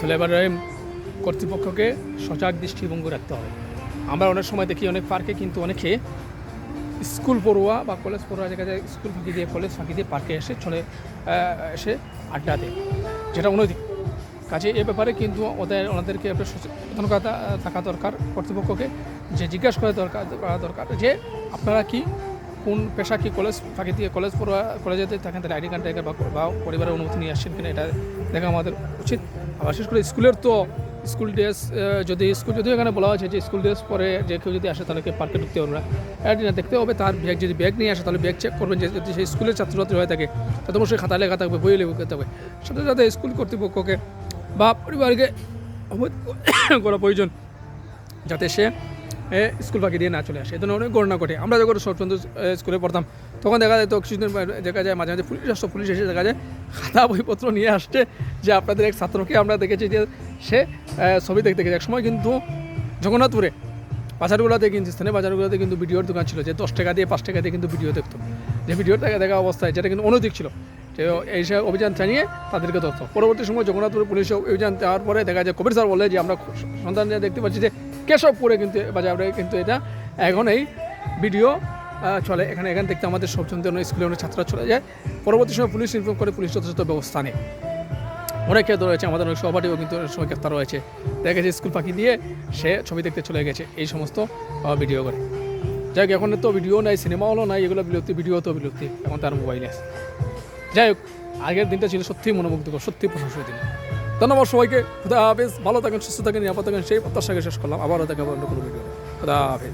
আসলে এবার কর্তৃপক্ষকে সজাগ দৃষ্টিভঙ্গি রাখতে হবে। আমরা অনেক সময় দেখি অনেক পার্কে কিন্তু অনেকে স্কুল পড়ুয়া বা কলেজ পড়ুয়া দেখা যায় স্কুল ফাঁকি দিয়ে কলেজ ফাঁকি দিয়ে পার্কে এসে আড্ডা দেয়, যেটা অনৈতিক। কাজে এ ব্যাপারে কিন্তু ওনাদেরকে একটা সচেতনতা থাকা দরকার কর্তৃপক্ষকে, যে জিজ্ঞাসা করা দরকার যে আপনারা কি কোন পেশা কি কলেজ ফাঁকি দিয়ে কলেজে থাকেন, তাহলে আইডি কার্ড বা পরিবারের অনুমতি নিয়ে আসছেন কিনা এটা দেখা আমাদের উচিত। আর বিশেষ করে স্কুলের তো স্কুল ড্রেস যদিও এখানে বলা হয়েছে যে স্কুল ড্রেস পরে যে কেউ যদি আসে তাহলে পার্কে ঢুকতে হবে না, এটা দেখতে হবে তার ব্যাগ, যদি ব্যাগ নিয়ে আসে তাহলে ব্যাগ চেক করবেন, যে যদি সেই স্কুলের ছাত্রছাত্রী হয়ে থাকে তাতে অবশ্যই খাতা লেখা থাকবে, বই লেখা হবে। সাথে সাথে স্কুল কর্তৃপক্ষকে বা পরিবারকে অবহিত করা প্রয়োজন যাতে সে স্কুল ফাঁকি দিয়ে না চলে আসে। এই ধরনের অনেক ঘটনা ঘটে। আমরা যখন সবচন্দ্র স্কুলে পড়তাম তখন দেখা যায়, তো কিছুদিন দেখা যায় মাঝে মাঝে পুলিশ এসে দেখা যায় খাতা বইপত্র নিয়ে আসছে, যে আপনাদের এক ছাত্রকে আমরা দেখেছি যে সে ছবি দেখতে গেছে। এক সময় কিন্তু জগন্নাথপুরে বাজারগুলোতে কিন্তু স্থানীয় বাজারগুলোতে কিন্তু ভিডিওর দোকান ছিল, যে 10 টাকা দিয়ে 5 টাকা দিয়ে কিন্তু ভিডিও দেখতো, যে ভিডিওর দেখা অবস্থায় যেটা কিন্তু অনৈতিক ছিল। যে এই সে অভিযান চালিয়ে তাদেরকে ধরত। পরবর্তী সময় জগন্নাথপুর পুলিশ অভিযান দেওয়ার পরে দেখা যায় কবির স্যার বলে যে আমরা সন্ধান দেখতে পাচ্ছি যে কেশবপুরে কিন্তু বাজারে কিন্তু এটা এখন এই ভিডিও চলে। এখান দেখতে আমাদের সবচন্দ্র স্কুলে অনেক ছাত্ররা চলে যায়। পরবর্তী সময় পুলিশ ইনফর্ম করে, পুলিশ যথাযথ ব্যবস্থা নেয়। অনেকে রয়েছে, আমাদের অনেক সহপাঠীও কিন্তু অনেক সময় গ্রেফতার রয়েছে, দেখা গেছে স্কুল ফাঁকি দিয়ে সে ছবি দেখতে চলে গেছে এই সমস্ত ভিডিও করে। যাই হোক, এখন তো ভিডিও নাই, সিনেমা হলও নাই, এগুলো বিলুপ্তি, ভিডিও তো বিলুপ্তি, এখন তার মোবাইলে আছে। যাই হোক, আগের দিনটা ছিল সত্যিই মনোমুগ্ধকর, সত্যিই প্রশংসনীয় দিন। ধন্যবাদ সবাইকে। খুদা হাফেজ। ভালো থাকেন, সুস্থ থাকেন, নিরাপদ থাকেন, সেই প্রত্যাশাকে শেষ করলাম। আবারও দেখা হবে অন্য কোনো ভিডিও। খুদা হাফেজ।